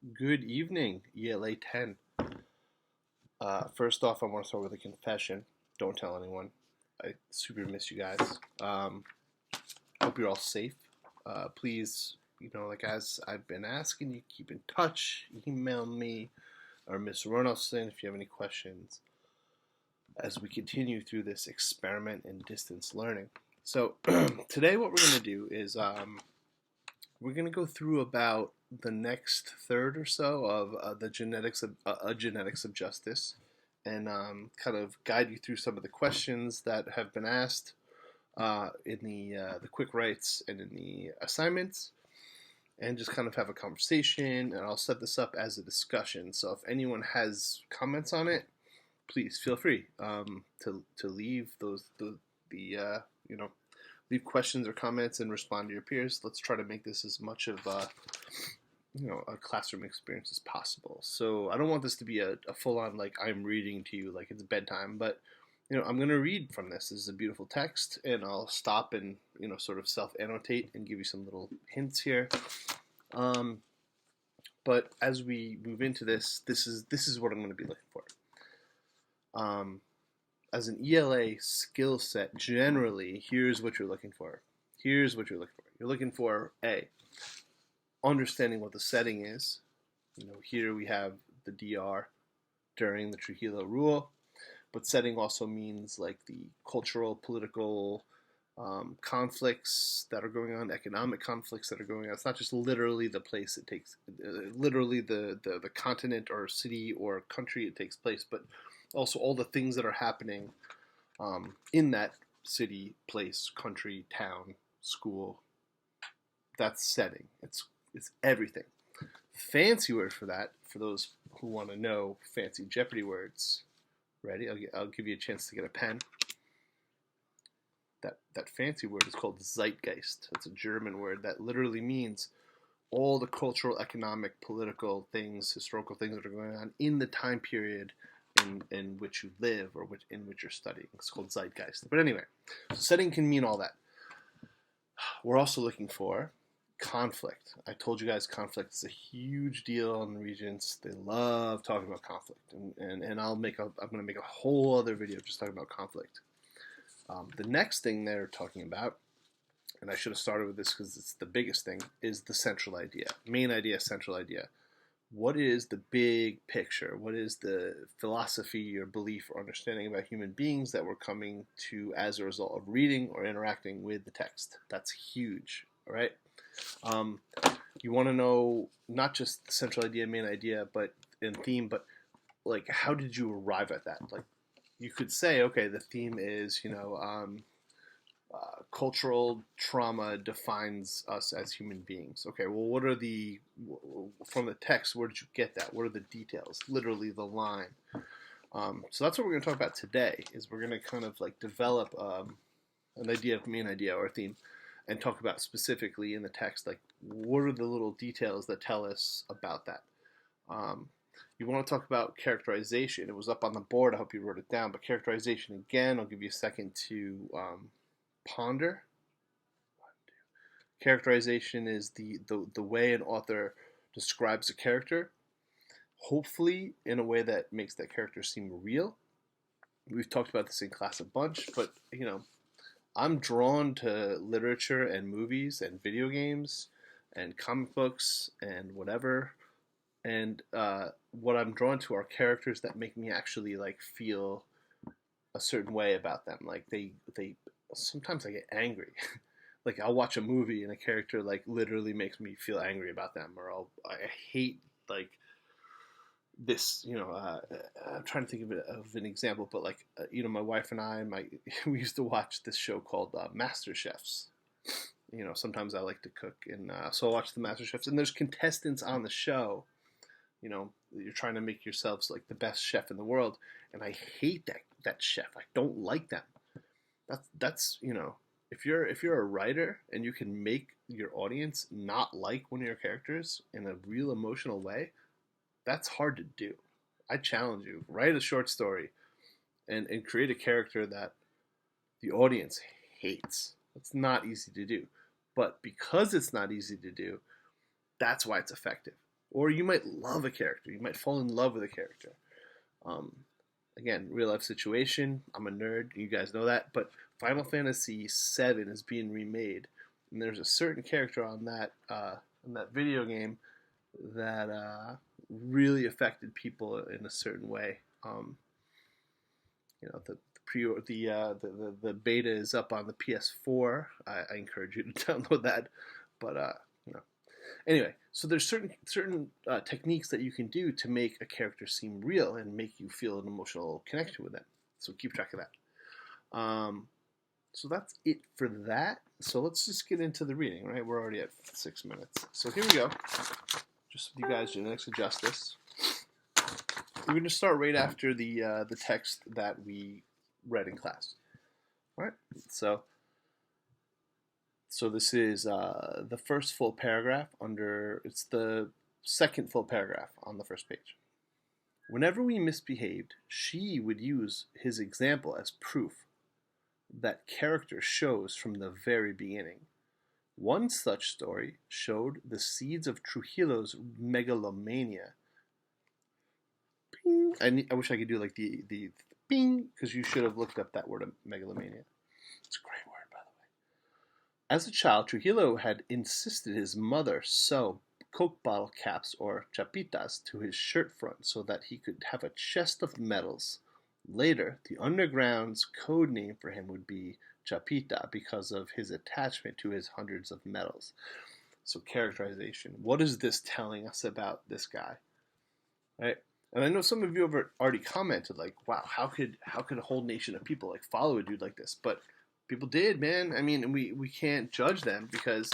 Good evening, ELA 10. First off, I want to start with a confession. Don't tell anyone. I super miss you guys. Hope you're all safe. Please, like as I've been asking you, keep in touch. Email me or Miss Ronaldson if you have any questions as we continue through this experiment in distance learning. So, today, what we're going to do is we're going to go through about the next third or so of the genetics of justice, and kind of guide you through some of the questions that have been asked in the quick writes and in the assignments, and just kind of have a conversation. And I'll set this up as a discussion. So if anyone has comments on it, please feel free to leave the leave questions or comments and respond to your peers. Let's try to make this as much of a classroom experience as possible. So I don't want this to be a full-on like I'm reading to you like it's bedtime, but I'm going to read from this. This is a beautiful text, and I'll stop and sort of self-annotate and give you some little hints here. But as we move into this, this is what I'm going to be looking for. As an ELA skill set, generally, here's what you're looking for. Here's what you're looking for. You're looking for A, understanding what the setting is. Here we have the DR during the Trujillo rule, but setting also means like the cultural, political conflicts that are going on, economic conflicts that are going on. It's not just literally the place it takes, literally the continent or city or country it takes place, but also all the things that are happening in that city, place, country, town, school. That's setting. It's everything. Fancy word for that, for those who want to know fancy Jeopardy words. Ready? I'll give you a chance to get a pen. That fancy word is called Zeitgeist. It's a German word that literally means all the cultural, economic, political things, historical things that are going on in the time period in which you live or in which you're studying. It's called Zeitgeist. But anyway, so setting can mean all that. We're also looking for conflict. I told you guys conflict is a huge deal in the Regents. They love talking about conflict, and I'm going to make a whole other video just talking about conflict. The next thing they're talking about, and I should have started with this because it's the biggest thing, is the central idea. Main idea, central idea. What is the big picture? What is the philosophy or belief or understanding about human beings that we're coming to as a result of reading or interacting with the text? That's huge, all right? You want to know not just the central idea, main idea, but in theme, but like how did you arrive at that? Like you could say, okay, the theme is, cultural trauma defines us as human beings. Okay, well, what are from the text, where did you get that? What are the details? Literally the line. So that's what we're going to talk about today, is we're going to kind of like develop an idea of main idea or theme and talk about specifically in the text, like what are the little details that tell us about that. You want to talk about characterization. It was up on the board. I hope you wrote it down. But characterization, again, I'll give you a second to ponder. Characterization is the way an author describes a character, hopefully in a way that makes that character seem real. We've talked about this in class a bunch, but I'm drawn to literature and movies and video games and comic books and whatever. And what I'm drawn to are characters that make me actually like feel a certain way about them. Like they sometimes I get angry. Like I'll watch a movie and a character like literally makes me feel angry about them, or I hate like this. I'm trying to think of an example, but like my wife and I, we used to watch this show called Master Chefs. Sometimes I like to cook, and so I watch the Master Chefs, and there's contestants on the show. You're trying to make yourselves like the best chef in the world, and I hate that chef. I don't like them. That's if you're a writer and you can make your audience not like one of your characters in a real emotional way, that's hard to do. I challenge you, write a short story and create a character that the audience hates. It's not easy to do, but because it's not easy to do, that's why it's effective. Or you might love a character. You might fall in love with a character. Um, Again, real life situation. I'm a nerd. You guys know that. But Final Fantasy VII is being remade, and there's a certain character on that video game that really affected people in a certain way. The beta is up on the PS4. I encourage you to download that. But you know, anyway, so there's certain techniques that you can do to make a character seem real and make you feel an emotional connection with them. So keep track of that. So that's it for that. So let's just get into the reading, right? We're already at 6 minutes. So here we go. Just so you guys do an extra justice. We're going to start right after the text that we read in class. All right? So this is the first full paragraph it's the second full paragraph on the first page. Whenever we misbehaved, she would use his example as proof that character shows from the very beginning. One such story showed the seeds of Trujillo's megalomania. Bing. I wish I could do like the bing, because you should have looked up that word, megalomania. It's a great word, by the way. As a child, Trujillo had insisted his mother sew Coke bottle caps, or chapitas, to his shirt front so that he could have a chest of medals. Later, the underground's code name for him would be Chapita because of his attachment to his hundreds of medals. So characterization. What is this telling us about this guy? Right? And I know some of you have already commented, like, wow, how could a whole nation of people like follow a dude like this? But people did, man. I mean, we can't judge them because,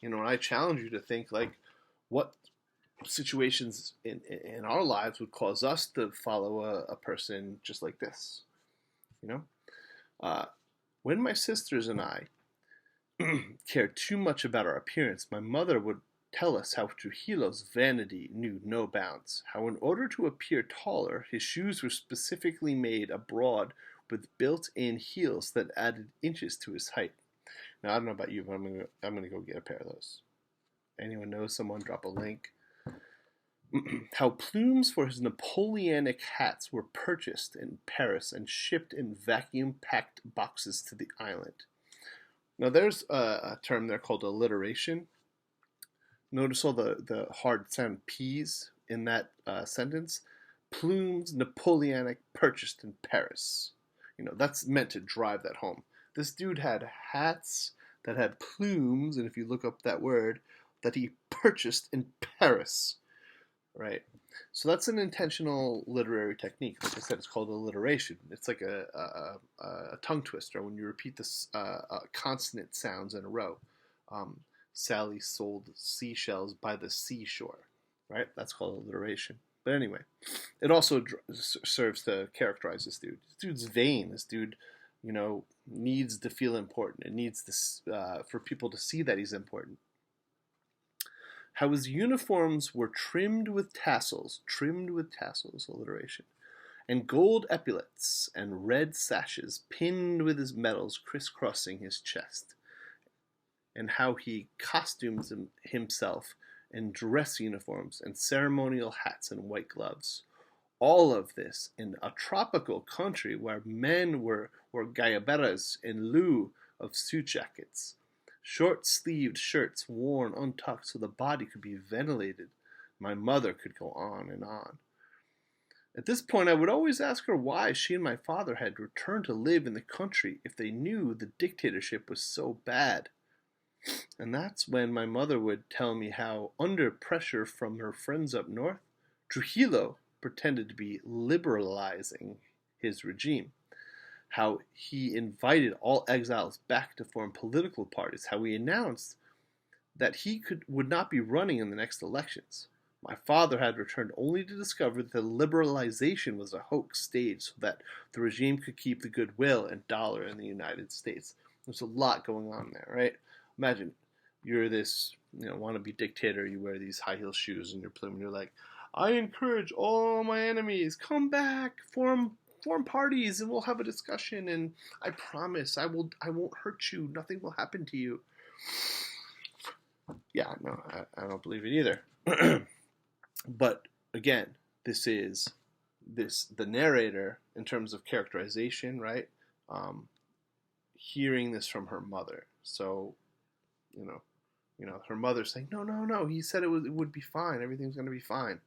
I challenge you to think, like, what situations in our lives would cause us to follow a person just like this. When my sisters and I cared too much about our appearance, my mother would tell us how Trujillo's vanity knew no bounds, how in order to appear taller, his shoes were specifically made abroad with built-in heels that added inches to his height. Now, I don't know about you, but I'm gonna go get a pair of those. Anyone know someone? Drop a link. How plumes for his Napoleonic hats were purchased in Paris and shipped in vacuum-packed boxes to the island. Now, there's a term there called alliteration. Notice all the hard sound P's in that sentence. Plumes Napoleonic purchased in Paris. That's meant to drive that home. This dude had hats that had plumes, and if you look up that word, that he purchased in Paris. Right? So that's an intentional literary technique. Like I said, it's called alliteration. It's like a tongue twister when you repeat this consonant sounds in a row. Sally sold seashells by the seashore. Right? That's called alliteration. But anyway, it also serves to characterize this dude. This dude's vain. This dude, needs to feel important. It needs this for people to see that he's important. How his uniforms were trimmed with tassels, alliteration, and gold epaulets and red sashes pinned with his medals crisscrossing his chest, and how he costumes himself in dress uniforms and ceremonial hats and white gloves. All of this in a tropical country where men wore guayaberas in lieu of suit jackets. Short-sleeved shirts worn untucked so the body could be ventilated. My mother could go on and on. At this point, I would always ask her why she and my father had returned to live in the country if they knew the dictatorship was so bad. And that's when my mother would tell me how, under pressure from her friends up north, Trujillo pretended to be liberalizing his regime. How he invited all exiles back to form political parties, how he announced that he would not be running in the next elections. My father had returned only to discover that the liberalization was a hoax staged so that the regime could keep the goodwill and dollar in the United States. There's a lot going on there, right? Imagine you're this, wannabe dictator, you wear these high heel shoes and your plume, and you're like, I encourage all my enemies, come back, form parties, and we'll have a discussion, and I promise I won't hurt you, nothing will happen to you. Yeah, no, I don't believe it either. But again, this is the narrator in terms of characterization, right? Um, Hearing this from her mother, so you know, her mother saying, "No, no, no. He said it would be fine. Everything's going to be fine."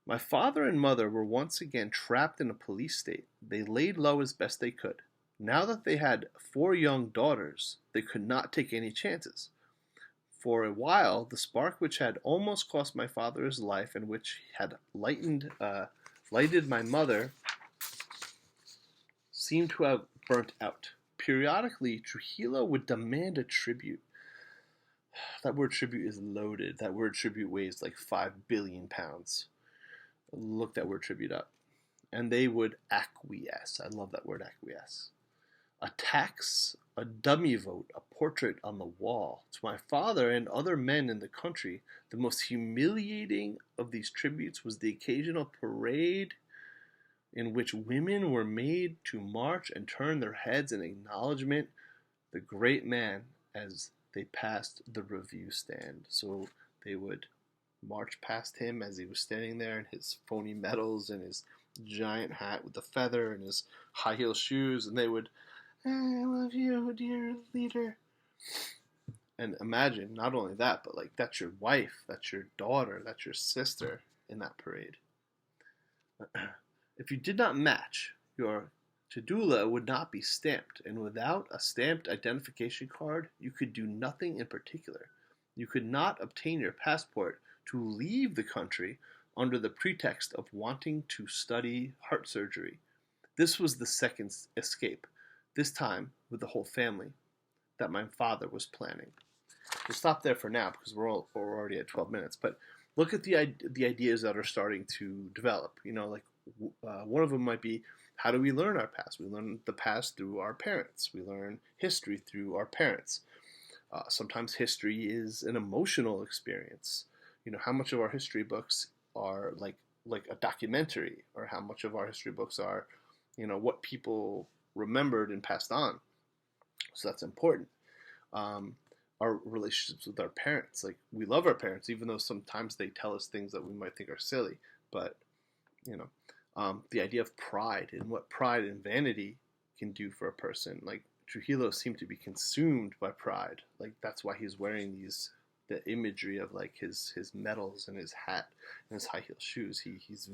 My father and mother were once again trapped in a police state. They laid low as best they could. Now that they had 4 young daughters, they could not take any chances. For a while, the spark which had almost cost my father his life and which had lighted my mother seemed to have burnt out. Periodically, Trujillo would demand a tribute. That word tribute is loaded. That word tribute weighs like 5 billion pounds. Look that word tribute up. And they would acquiesce. I love that word acquiesce. A tax, a dummy vote, a portrait on the wall. To my father and other men in the country, the most humiliating of these tributes was the occasional parade in which women were made to march and turn their heads in acknowledgement the great man as they passed the review stand. So they would march past him as he was standing there in his phony medals and his giant hat with the feather and his high heel shoes, and they would, I love you, dear leader. And imagine, not only that, but like that's your wife, that's your daughter, that's your sister in that parade. If you did not match, your cedula would not be stamped, and without a stamped identification card, you could do nothing in particular. You could not obtain your passport to leave the country under the pretext of wanting to study heart surgery. This was the second escape, this time with the whole family, that my father was planning. We'll stop there for now because we're already at 12 minutes. But look at the ideas that are starting to develop. Like one of them might be, how do we learn our past? We learn the past through our parents. We learn history through our parents. Sometimes history is an emotional experience. How much of our history books are like a documentary, or how much of our history books are, what people remembered and passed on. So that's important. Our relationships with our parents. Like, we love our parents, even though sometimes they tell us things that we might think are silly. But, the idea of pride and what pride and vanity can do for a person. Like, Trujillo seemed to be consumed by pride. Like, that's why he's wearing the imagery of like his medals and his hat and his high heel shoes. He's